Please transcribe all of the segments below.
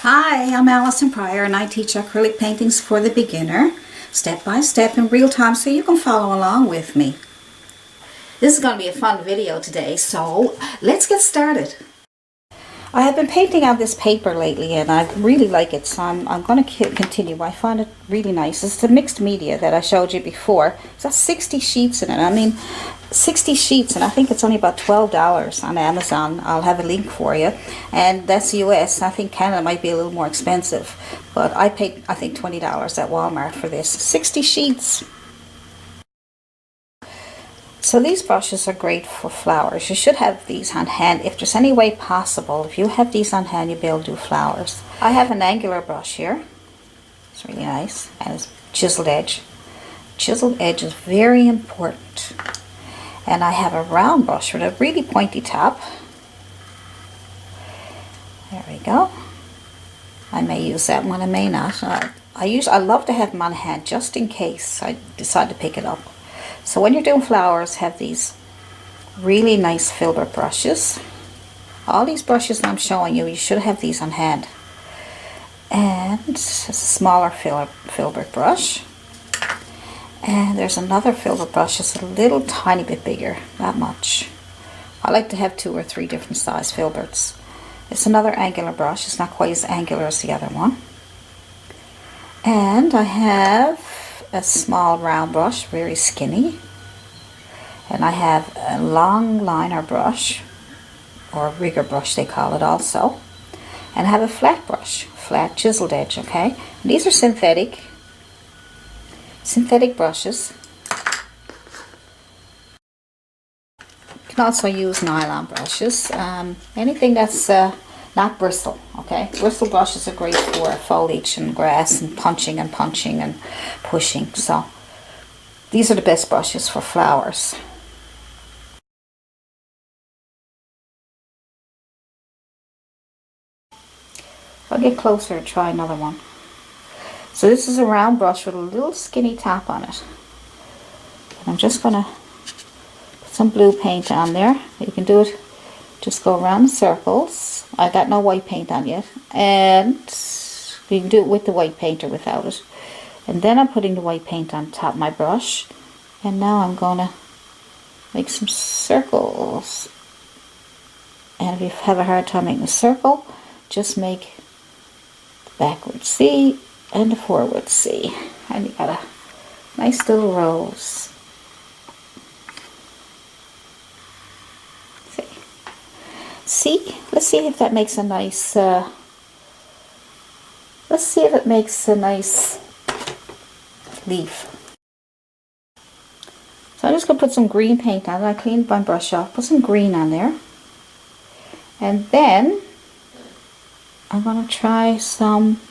Hi, I'm Allison Pryor and I teach acrylic paintings for the beginner, step by step in real time so you can follow along with me. This is going to be a fun video today, so let's get started. I have been painting on this paper lately and I really like it, so I'm going to continue. I find it really nice. It's the mixed media that I showed you before. It's got 60 sheets in it. I mean, 60 sheets, and I think it's only about $12 on Amazon. I'll have a link for you. And that's US. I think Canada might be a little more expensive. But I paid, I think, $20 at Walmart for this. 60 sheets. So these brushes are great for flowers. You should have these on hand. If there's any way possible, if you have these on hand, you'll be able to do flowers. I have an angular brush here. It's really nice. And it's chiseled edge. Chiseled edge is very important. And I have a round brush with a really pointy top. There we go. I may use that one, I may not. I love to have them on hand just in case I decide to pick it up. So when you're doing flowers, have these really nice Filbert brushes. All these brushes that I'm showing you, you should have these on hand. And it's a smaller Filbert brush. And there's another Filbert brush that's a little tiny bit bigger, not much. I like to have 2 or 3 different size Filberts. It's another angular brush. It's not quite as angular as the other one. And I have a small round brush, very skinny. And I have a long liner brush, or rigger brush they call it also. And I have a flat brush, flat chiseled edge, okay? And these are synthetic brushes. You can also use nylon brushes, anything that's not bristle, okay? Bristle brushes are great for foliage and grass and punching and pushing. So these are the best brushes for flowers. I'll get closer and try another one. So this is a round brush with a little skinny top on it. And I'm just going to put some blue paint on there. You can do it, just go around in circles. I got no white paint on yet. And you can do it with the white paint or without it. And then I'm putting the white paint on top of my brush. And now I'm going to make some circles. And if you have a hard time making a circle, just make the backward C and the forward C. And you got a nice little rose. See? Let's see if that makes a nice, let's see if it makes a nice leaf. So I'm just going to put some green paint on it. I cleaned my brush off, put some green on there. And then I'm going to try some,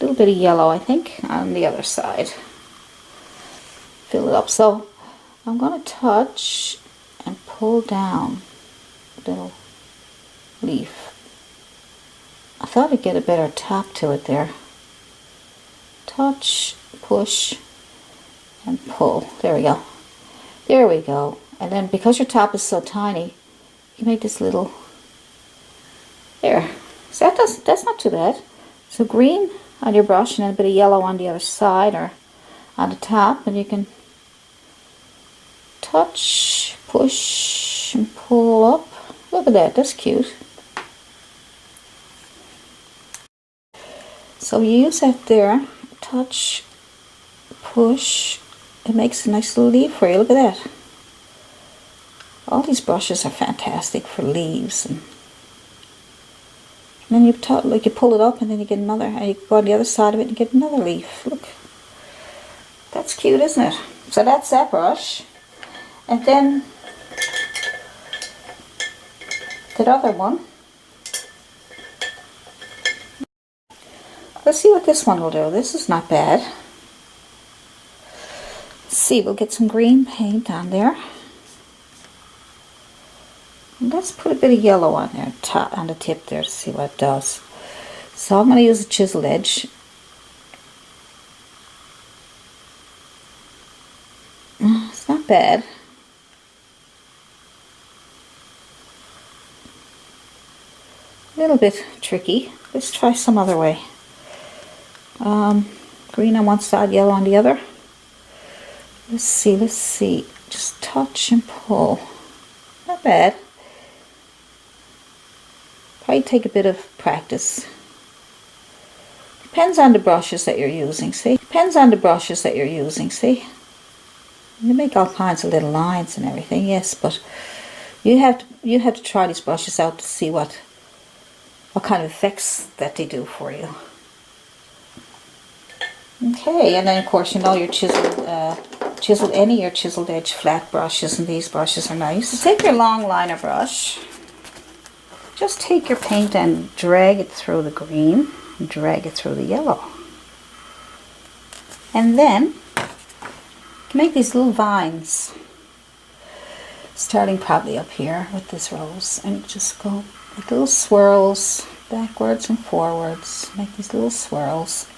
little bit of yellow, I think, on the other side. Fill it up. So I'm going to touch and pull down a little leaf. I thought I'd get a better top to it there. Touch, push, and pull. There we go. There we go. And then because your top is so tiny, you make this little, there. So that's not too bad. So green on your brush and then a bit of yellow on the other side or on the top, and you can touch, push, and pull up. Look at that, that's cute. So you use that there, touch, push, it makes a nice little leaf for you. Look at that. All these brushes are fantastic for leaves. And then you pull it up and then you get another, and you go on the other side of it and get another leaf. Look. That's cute, isn't it? So that's that brush. And then that other one. Let's see what this one will do. This is not bad. Let's see, we'll get some green paint on there. And let's put a bit of yellow on there, on the tip there, to see what it does. So I'm going to use a chisel edge. It's not bad. little bit tricky. Let's try some other way. Green on one side, yellow on the other. Let's see. Just touch and pull. Not bad. Probably take a bit of practice. Depends on the brushes that you're using, see? Depends on the brushes that you're using, see? You make all kinds of little lines and everything, yes, but you have to try these brushes out to see what kind of effects that they do for you. Okay, and then of course you know your chiseled edge flat brushes, and these brushes are nice. So take your long liner brush, just take your paint and drag it through the green, and drag it through the yellow. And then make these little vines, starting probably up here with this rose, and just go with little swirls, backwards and forwards. Make these little swirls.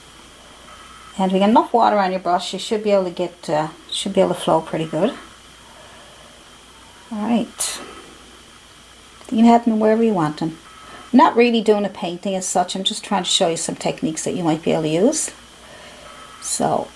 And if you get enough water on your brush, you should be able to get, should be able to flow pretty good. Alright. You can have them wherever you want them. I'm not really doing a painting as such, I'm just trying to show you some techniques that you might be able to use. So,